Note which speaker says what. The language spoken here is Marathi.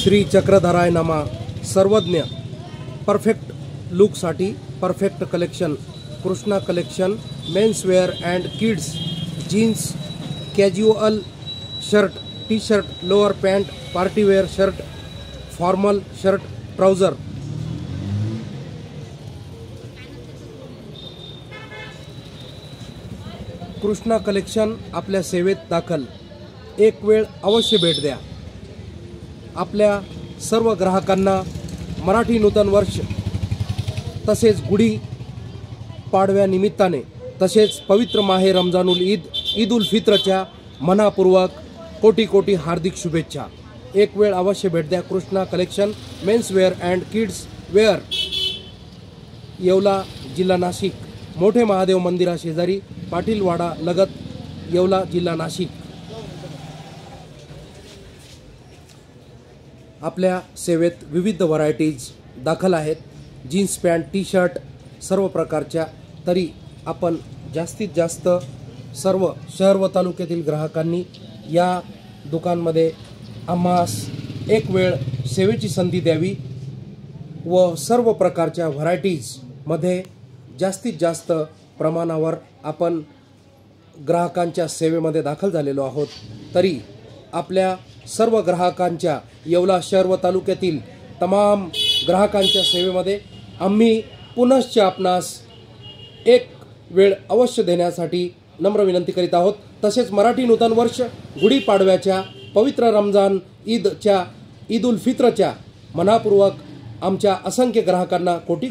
Speaker 1: श्री चक्रधराय नमा सर्वज्ञ परफेक्ट लुकसाठी perfect collection Krishna collection men's wear and kids jeans casual shirt T shirt lower pant party wear shirt formal shirt trouser Krishna collection आपल्या सेवेत दाखल। एक वेळ अवश्य भेट द्या। आपल्या सर्व ग्राहकांना मराठी नूतन वर्ष तसेच गुढी पाडव्या निमित्ताने तसेच पवित्र माहे रमजानुल ईद उल फित्रच्या मनापूर्वक कोटी कोटी हार्दिक शुभेच्छा। एक वेळ अवश्य भेट द्या। Krishna collection men's wear and kids wear, Yeola, जिल्हा नाशिक, मोठे महादेव मंदिरा शेजारी, पाटीलवाडा लगत, येवला, जिल्हा नाशिक। आपल्या सेवेत विविध व्हरायटीज दाखल आहेत। जीन्स पॅन्ट टी शर्ट सर्व प्रकारच्या। तरी आपण जास्तीत जास्त सर्व शहर व तालुक्यातील ग्राहकांनी या दुकानमध्ये आम्हास एक वेळ सेवेची संधी द्यावी व सर्व प्रकारच्या व्हरायटीजमध्ये जास्तीत जास्त प्रमाणावर आपण ग्राहकांच्या सेवेमध्ये दाखल झालेलो आहोत। तरी आपल्या सर्व ग्राहकांच्या येवला शहर व तालुक्यातील तमाम ग्राहकांच्या सेवेमध्ये आम्ही पुनश्च आपणास एक वेळ अवश्य देण्यासाठी नम्र विनंती करीत आहोत। तसेच मराठी नूतन वर्ष गुढी पाडव्याच्या पवित्र रमजान ईद उल फित्रच्या मनापूर्वक आमच्या असंख्य ग्राहकांना कोटी कोटी